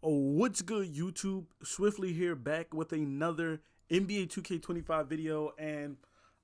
Oh, what's good, YouTube? Swiftly here, back with another NBA 2K25 video, and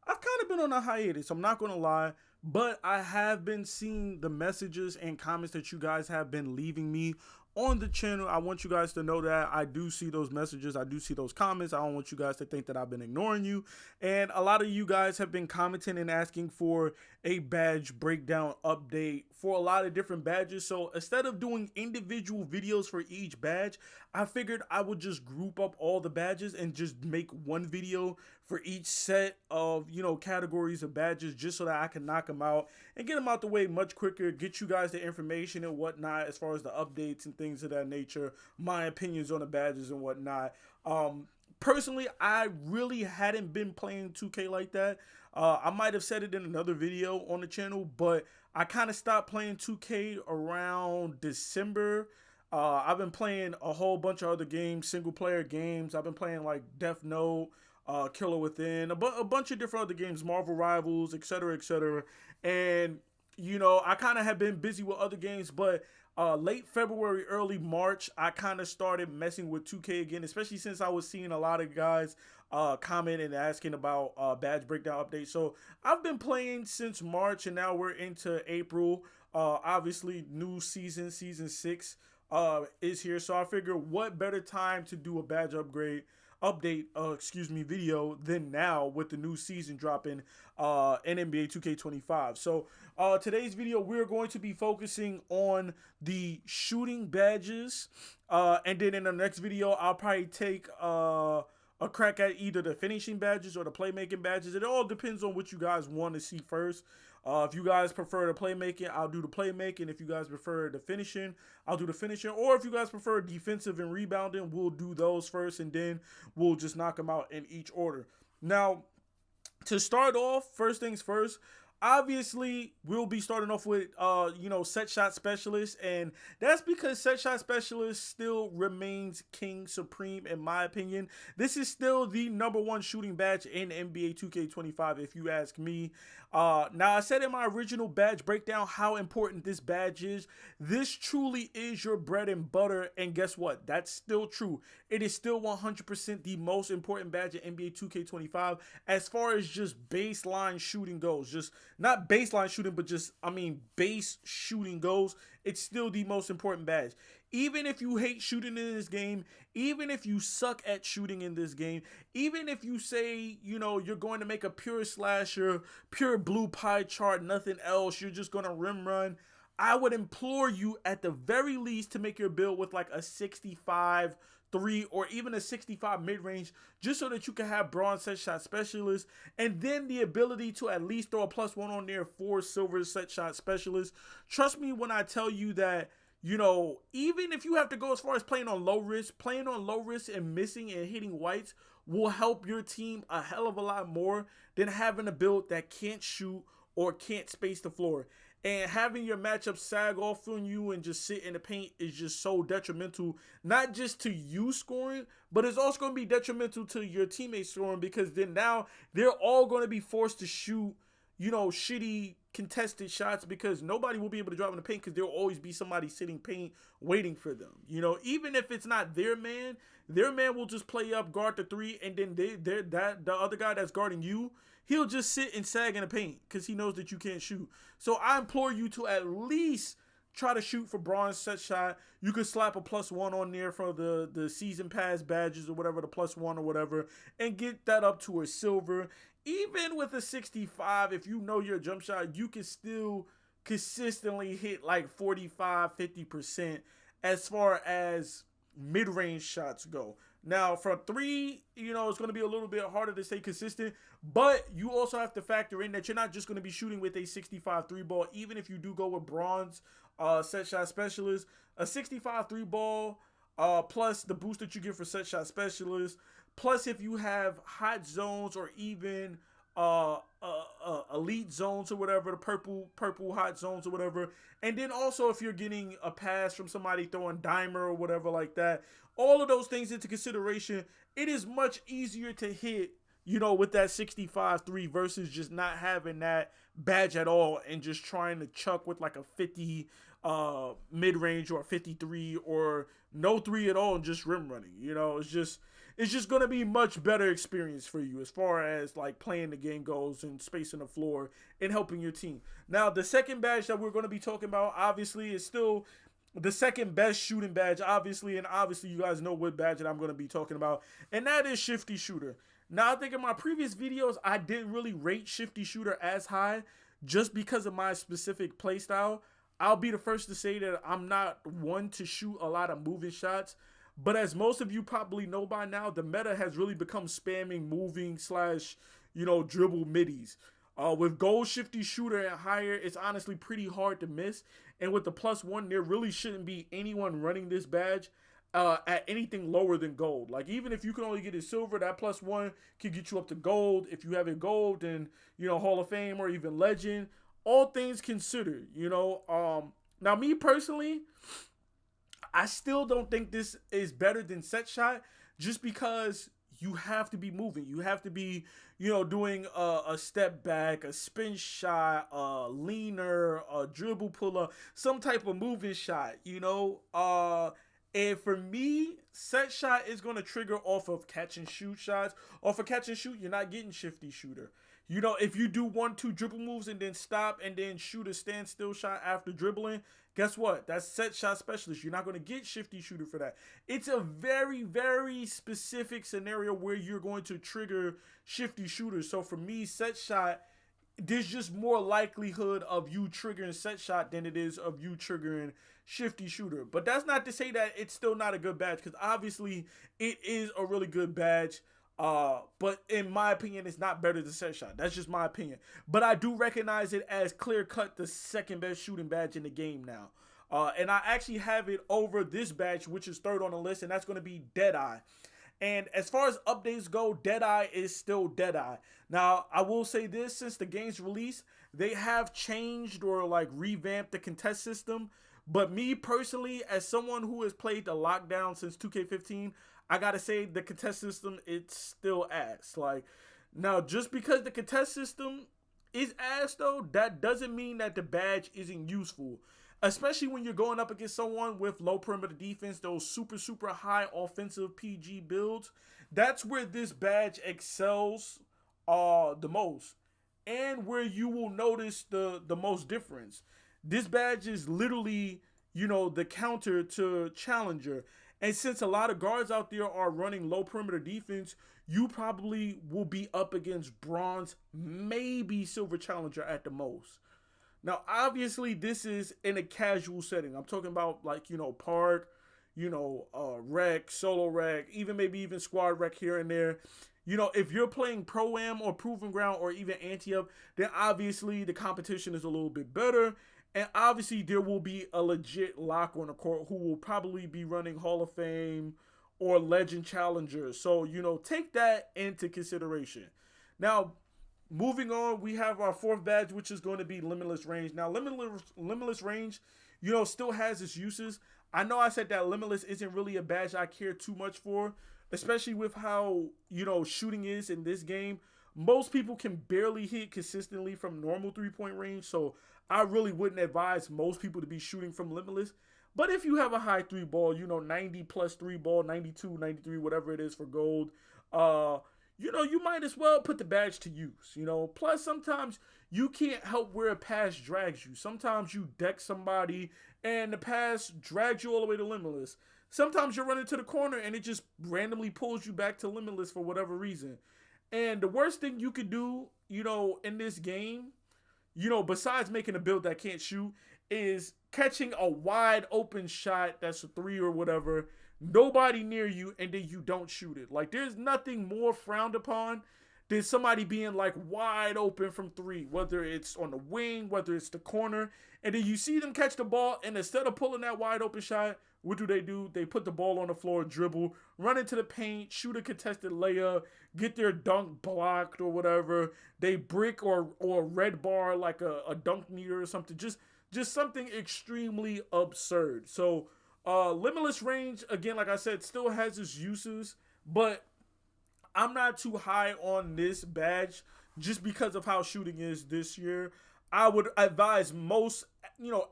I've kind of been on a hiatus, I'm not gonna lie, but I have been seeing the messages and comments that you guys have been leaving me on the channel. I want you guys to know that I do see those messages, I do see those comments. I don't want you guys to think that I've been ignoring you. And a lot of you guys have been commenting and asking for a badge breakdown update for a lot of different badges. So instead of doing individual videos for each badge, I figured I would just group up all the badges and just make one video for each set of, categories of badges, just so that I can knock them out and get them out the way much quicker, get you guys the information and whatnot as far as the updates and things of that nature, my opinions on the badges and whatnot. Personally, I really hadn't been playing 2K like that. I might have said it in another video on the channel, but I kind of stopped playing 2K around December. I've been playing a whole bunch of other games, single player games. I've been playing like Death Note, Killer Within, a bunch of different other games, Marvel Rivals, etc., etc. And I kind of have been busy with other games, but late February, early March, I kind of started messing with 2K again, especially since I was seeing a lot of guys comment and asking about badge breakdown updates. So I've been playing since March, and now we're into April. Obviously, new season 6 is here. So I figure what better time to do a badge update video than now with the new season dropping in NBA 2K25. So today's video, we're going to be focusing on the shooting badges, and then in the next video I'll probably take a crack at either the finishing badges or the playmaking badges. It all depends on what you guys want to see first. If you guys prefer the playmaking, I'll do the playmaking. If you guys prefer the finishing, I'll do the finishing. Or if you guys prefer defensive and rebounding, we'll do those first, and then we'll just knock them out in each order. Now, to start off, first things first, obviously we'll be starting off with set shot specialist, and that's because set shot specialist still remains king supreme in my opinion. This is still the #1 shooting badge in NBA 2K25 if you ask me. Now, I said in my original badge breakdown how important this badge is. This truly is your bread and butter, and guess what? That's still true. It is still 100% the most important badge in NBA 2K25 as far as just baseline shooting goes. Just not baseline shooting, but just, base shooting goes. It's still the most important badge. Even if you hate shooting in this game, even if you suck at shooting in this game, even if you say, you're going to make a pure slasher, pure blue pie chart, nothing else, you're just going to rim run, I would implore you at the very least to make your build with like a 65 3 or even a 65 mid-range, just so that you can have bronze set shot specialist, and then the ability to at least throw a +1 on there for silver set shot specialist. Trust me when I tell you that, even if you have to go as far as playing on low risk and missing and hitting whites will help your team a hell of a lot more than having a build that can't shoot or can't space the floor. And having your matchup sag off on you and just sit in the paint is just so detrimental, not just to you scoring, but it's also going to be detrimental to your teammates scoring, because then now they're all going to be forced to shoot, shitty contested shots, because nobody will be able to drive in the paint because there'll always be somebody sitting paint waiting for them. Even if it's not their man will just play up, guard the 3, and then the other guy that's guarding you, he'll just sit and sag in the paint because he knows that you can't shoot. So I implore you to at least try to shoot for bronze set shot. You could slap a +1 on there for the season pass badges or whatever, the +1 or whatever, and get that up to a silver. Even with a 65, if you know your jump shot, you can still consistently hit like 45-50% as far as mid-range shots go. Now, from 3, it's going to be a little bit harder to stay consistent, but you also have to factor in that you're not just going to be shooting with a 65 3-ball. Even if you do go with bronze set shot specialist, a 65 3-ball plus the boost that you get for set shot specialist, plus if you have hot zones or even elite zones or whatever, the purple hot zones or whatever, and then also if you're getting a pass from somebody throwing dimer or whatever like that, all of those things into consideration, it is much easier to hit, with that 65-3 versus just not having that badge at all and just trying to chuck with like a 50 mid range or 53 or no three at all and just rim running. It's just gonna be much better experience for you as far as like playing the game goes and spacing the floor and helping your team. Now the second badge that we're gonna be talking about obviously is still the second best shooting badge, obviously, and obviously you guys know what badge that I'm going to be talking about, and that is Shifty Shooter. Now, I think in my previous videos, I didn't really rate Shifty Shooter as high just because of my specific playstyle. I'll be the first to say that I'm not one to shoot a lot of moving shots, but as most of you probably know by now, the meta has really become spamming moving slash, dribble middies. With gold Shifty Shooter and higher, it's honestly pretty hard to miss. And with the +1, there really shouldn't be anyone running this badge at anything lower than gold. Like, even if you can only get it silver, that +1 can get you up to gold. If you have it gold, then, Hall of Fame or even legend. All things considered, Now, me personally, I still don't think this is better than set shot just because you have to be moving. You have to be, doing a step back, a spin shot, a leaner, a dribble puller, some type of moving shot, And for me, set shot is going to trigger off of catch and shoot shots. Off of catch and shoot, you're not getting Shifty Shooter. If you do 1-2 dribble moves and then stop and then shoot a standstill shot after dribbling, guess what? That's set shot specialist. You're not going to get Shifty Shooter for that. It's a very, very specific scenario where you're going to trigger Shifty Shooter. So for me, set shot, there's just more likelihood of you triggering set shot than it is of you triggering Shifty Shooter. But that's not to say that it's still not a good badge, because obviously it is a really good badge. But in my opinion, it's not better than set shot. That's just my opinion. But I do recognize it as clear cut the second best shooting badge in the game now. And I actually have it over this badge, which is third on the list, and that's going to be Deadeye. And as far as updates go, Deadeye is still Deadeye. Now, I will say this, since the game's release, they have changed or like revamped the contest system. But me personally, as someone who has played the lockdown since 2K15, I gotta say the contest system, it's still ass. Like, now just because the contest system is ass though, that doesn't mean that the badge isn't useful. Especially when you're going up against someone with low perimeter defense, those super, super high offensive PG builds. That's where this badge excels the most. And where you will notice the most difference. This badge is literally, the counter to Challenger. And since a lot of guards out there are running low perimeter defense, you probably will be up against bronze, maybe silver challenger at the most. Now, obviously, this is in a casual setting. I'm talking about like, park, rec, solo rec, maybe even squad rec here and there. If you're playing Pro-Am or Proving Ground or even Ante-Up, then obviously the competition is a little bit better. And obviously, there will be a legit lock on the court who will probably be running Hall of Fame or Legend Challengers. So, take that into consideration. Now, moving on, we have our fourth badge, which is going to be Limitless Range. Now, Limitless Range, still has its uses. I know I said that Limitless isn't really a badge I care too much for, especially with how, shooting is in this game. Most people can barely hit consistently from normal three-point range, so I really wouldn't advise most people to be shooting from Limitless. But if you have a high three ball, 90 plus three ball, 92, 93, whatever it is for gold, you might as well put the badge to use, Plus, sometimes you can't help where a pass drags you. Sometimes you deck somebody and the pass drags you all the way to Limitless. Sometimes you're running to the corner and it just randomly pulls you back to Limitless for whatever reason. And the worst thing you could do, in this game, besides making a build that can't shoot, is catching a wide open shot that's a three or whatever, nobody near you, and then you don't shoot it. Like, there's nothing more frowned upon than somebody being like wide open from three, whether it's on the wing, whether it's the corner, and then you see them catch the ball, and instead of pulling that wide open shot, what do? They put the ball on the floor, dribble, run into the paint, shoot a contested layup, get their dunk blocked or whatever. They brick or red bar like a dunk meter or something. Just something extremely absurd. So Limitless Range, again, like I said, still has its uses, but I'm not too high on this badge just because of how shooting is this year. I would advise most,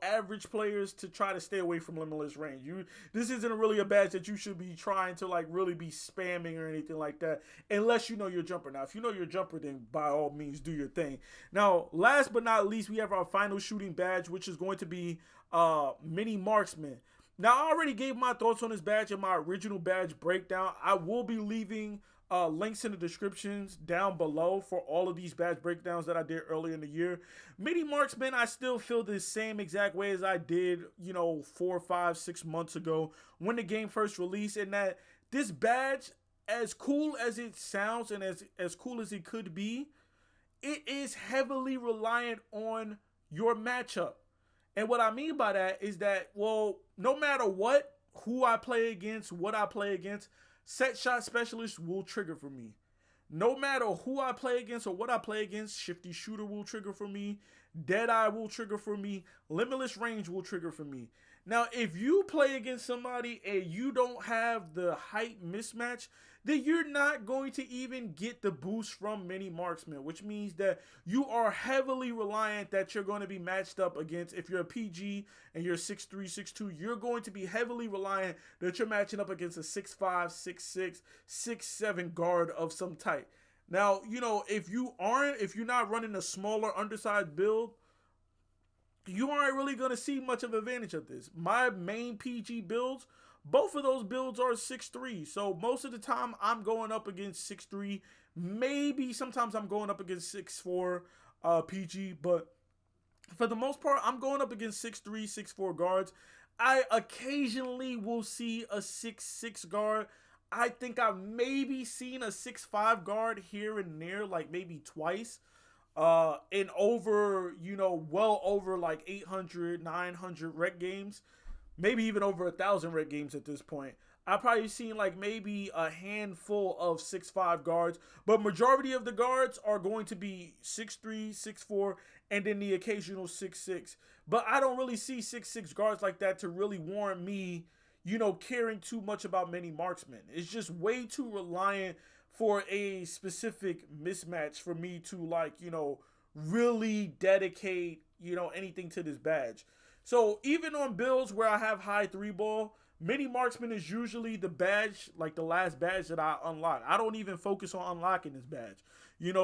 average players to try to stay away from Limitless Range. This isn't really a badge that you should be trying to like really be spamming or anything like that, unless you know your jumper. Now, if you know your jumper, then by all means do your thing. Now, last but not least, we have our final shooting badge, which is going to be Mini Marksman. Now, I already gave my thoughts on this badge in my original badge breakdown. I will be leaving links in the descriptions down below for all of these badge breakdowns that I did earlier in the year. Mini Marksman, I still feel the same exact way as I did, 4, 5, 6 months ago when the game first released, and that this badge, as cool as it sounds and as cool as it could be, it is heavily reliant on your matchup. And what I mean by that is that, well, no matter what, who I play against, what I play against, set shot specialist will trigger for me. No matter who I play against or what I play against, Shifty Shooter will trigger for me. Deadeye will trigger for me. Limitless Range will trigger for me. Now, if you play against somebody and you don't have the height mismatch, then you're not going to even get the boost from Mini Marksman, which means that you are heavily reliant that you're going to be matched up against. If you're a PG and you're 6'3", 6'2", you're going to be heavily reliant that you're matching up against a 6'5", 6'6", 6'7" guard of some type. Now, if you're not running a smaller undersized build, you aren't really going to see much of an advantage of this. My main PG builds, both of those builds are 6'3". So most of the time I'm going up against 6'3". Maybe sometimes I'm going up against 6'4" PG. But for the most part, I'm going up against 6'3", 6'4" guards. I occasionally will see a 6'6" guard. I think I've maybe seen a 6'5" guard here and there, like maybe twice. In over, well over like 800, 900 rec games, maybe even over 1,000 rec games at this point. I've probably seen like maybe a handful of 6'5" guards, but majority of the guards are going to be 6'3", 6'4", and then the occasional 6'6". But I don't really see 6'6" guards like that to really warrant me, caring too much about Mini Marksman. It's just way too reliant for a specific mismatch for me to really dedicate, anything to this badge. So even on builds where I have high 3-ball, Mini Marksman is usually the badge, like the last badge that I unlock. I don't even focus on unlocking this badge.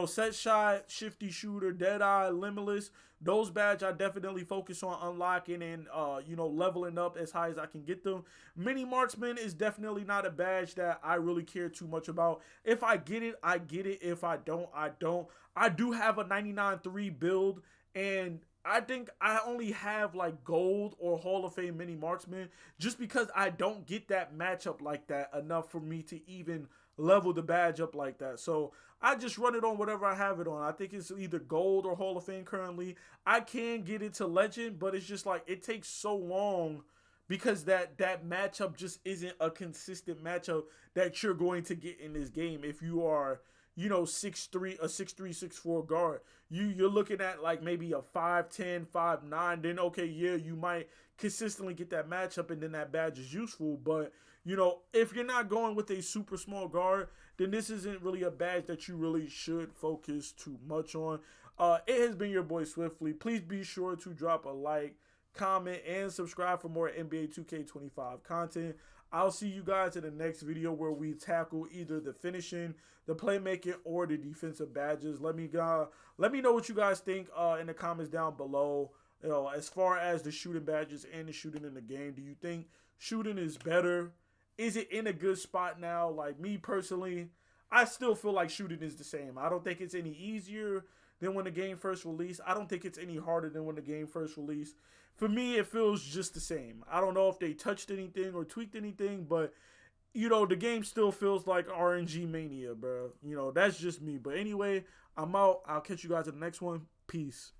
Set shot, Shifty Shooter, Deadeye, Limitless, those badges I definitely focus on unlocking and, leveling up as high as I can get them. Mini Marksman is definitely not a badge that I really care too much about. If I get it, I get it. If I don't, I don't. I do have a 99.3 build, and I think I only have like gold or Hall of Fame Mini Marksman just because I don't get that matchup like that enough for me to even level the badge up like that. So I just run it on whatever I have it on. I think it's either gold or Hall of Fame currently. I can get it to legend, but it's just like it takes so long because that matchup just isn't a consistent matchup that you're going to get in this game if you are 6'3", a 6'3", 6'4" guard. You're looking at like maybe a 5'10", 5'9", then okay, yeah, you might consistently get that matchup and then that badge is useful. But if you're not going with a super small guard, then this isn't really a badge that you really should focus too much on. It has been your boy Swiftly. Please be sure to drop a like, comment, and subscribe for more NBA 2K25 content. I'll see you guys in the next video where we tackle either the finishing, the playmaking, or the defensive badges. Let me know what you guys think in the comments down below. As far as the shooting badges and the shooting in the game, do you think shooting is better? Is it in a good spot now? Like me personally, I still feel like shooting is the same. I don't think it's any easier than when the game first released. I don't think it's any harder than when the game first released. For me, it feels just the same. I don't know if they touched anything or tweaked anything, but, the game still feels like RNG Mania, bro. That's just me. But anyway, I'm out. I'll catch you guys in the next one. Peace.